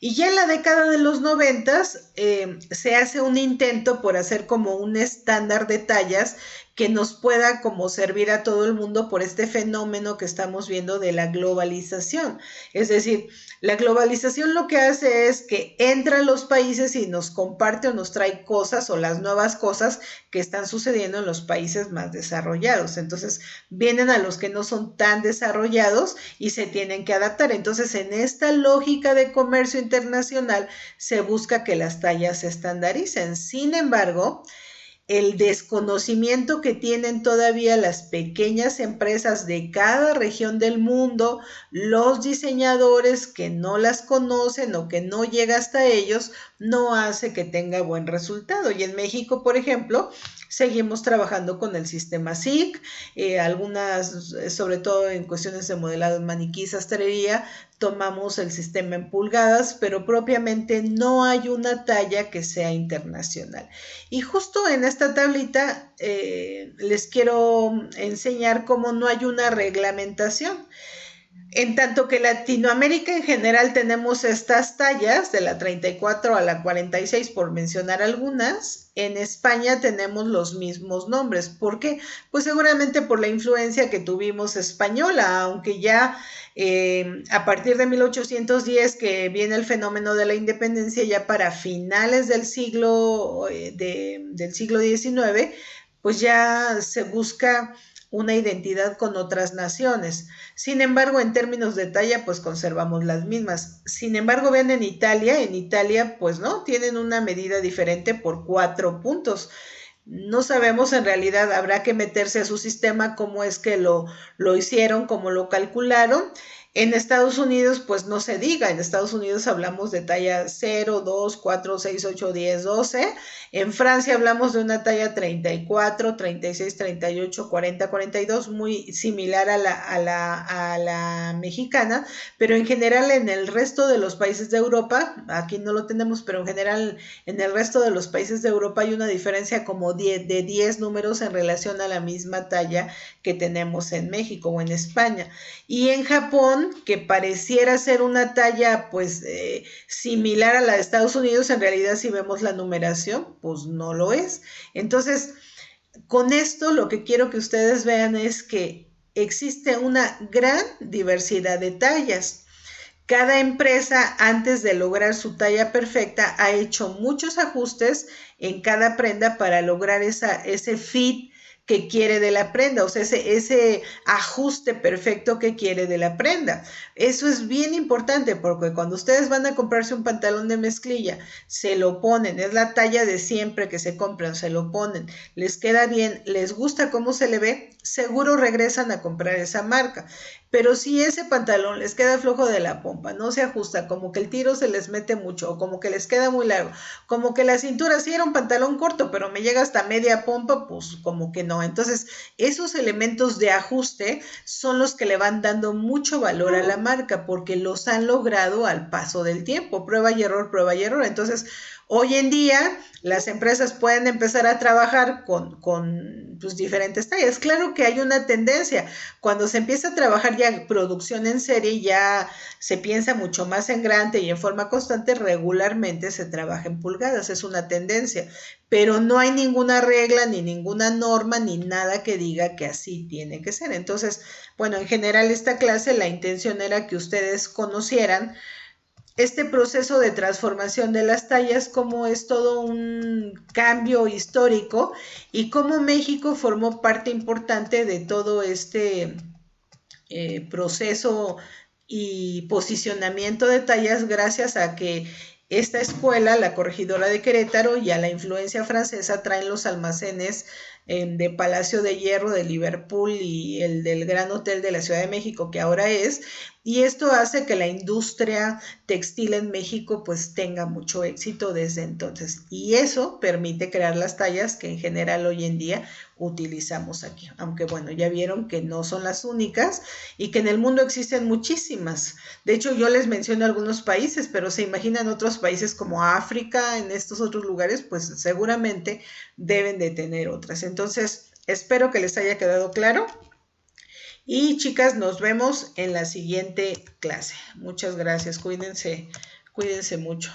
Y ya en la década de los 90 se hace un intento por hacer como un estándar de tallas que nos pueda como servir a todo el mundo por este fenómeno que estamos viendo de la globalización. Es decir, la globalización lo que hace es que entra a los países y nos comparte o nos trae cosas o las nuevas cosas que están sucediendo en los países más desarrollados. Entonces vienen a los que no son tan desarrollados y se tienen que adaptar. Entonces en esta lógica de comercio internacional se busca que las tallas se estandaricen. Sin embargo, el desconocimiento que tienen todavía las pequeñas empresas de cada región del mundo, los diseñadores que no las conocen o que no llega hasta ellos, no hace que tenga buen resultado. Y en México, por ejemplo, seguimos trabajando con el sistema SIC, algunas, sobre todo en cuestiones de modelado en maniquí, sastrería, tomamos el sistema en pulgadas, pero propiamente no hay una talla que sea internacional. Y justo en esta tablita les quiero enseñar cómo no hay una reglamentación. En tanto que Latinoamérica en general tenemos estas tallas de la 34 a la 46, por mencionar algunas. En España tenemos los mismos nombres. ¿Por qué? Pues seguramente por la influencia que tuvimos española, aunque ya a partir de 1810 que viene el fenómeno de la independencia, ya para finales del siglo XIX, pues ya se busca una identidad con otras naciones. Sin embargo, en términos de talla, pues conservamos las mismas. Sin embargo, vean en Italia, pues no, tienen una medida diferente por 4 puntos. No sabemos en realidad, habrá que meterse a su sistema cómo es que lo hicieron, cómo lo calcularon. En Estados Unidos, pues no se diga, en Estados Unidos hablamos de talla 0, 2, 4, 6, 8, 10, 12. En Francia hablamos de una talla 34, 36, 38, 40, 42, muy similar a la mexicana, pero en general en el resto de los países de Europa, aquí no lo tenemos, pero en general en el resto de los países de Europa hay una diferencia como de 10 números en relación a la misma talla que tenemos en México o en España. Y en Japón, que pareciera ser una talla pues similar a la de Estados Unidos, en realidad si vemos la numeración, pues no lo es. Entonces, con esto lo que quiero que ustedes vean es que existe una gran diversidad de tallas. Cada empresa, antes de lograr su talla perfecta, ha hecho muchos ajustes en cada prenda para lograr ese fit que quiere de la prenda, o sea, ese ajuste perfecto que quiere de la prenda. Eso es bien importante porque cuando ustedes van a comprarse un pantalón de mezclilla, se lo ponen, es la talla de siempre que se compran, se lo ponen, les queda bien, les gusta cómo se le ve, seguro regresan a comprar esa marca. Pero si ese pantalón les queda flojo de la pompa, no se ajusta, como que el tiro se les mete mucho, o como que les queda muy largo, como que la cintura sí era un pantalón corto, pero me llega hasta media pompa, pues como que no. Entonces, esos elementos de ajuste son los que le van dando mucho valor a la marca, porque los han logrado al paso del tiempo, prueba y error, prueba y error. Entonces, hoy en día las empresas pueden empezar a trabajar con pues, diferentes tallas. Claro que hay una tendencia. Cuando se empieza a trabajar ya producción en serie, ya se piensa mucho más en grande y en forma constante, regularmente se trabaja en pulgadas, es una tendencia. Pero no hay ninguna regla, ni ninguna norma, ni nada que diga que así tiene que ser. Entonces, bueno, en general esta clase la intención era que ustedes conocieran este proceso de transformación de las tallas, como es todo un cambio histórico y cómo México formó parte importante de todo este proceso y posicionamiento de tallas gracias a que esta escuela, la Corregidora de Querétaro, y a la influencia francesa traen los almacenes de Palacio de Hierro de Liverpool y el del Gran Hotel de la Ciudad de México, que ahora es, y esto hace que la industria textil en México pues tenga mucho éxito desde entonces, y eso permite crear las tallas que en general hoy en día utilizamos aquí, aunque bueno, ya vieron que no son las únicas y que en el mundo existen muchísimas. De hecho, yo les menciono algunos países, pero se imaginan otros países como África, en estos otros lugares, pues seguramente deben de tener otras. Entonces, espero que les haya quedado claro. Y chicas, nos vemos en la siguiente clase. Muchas gracias. Cuídense mucho.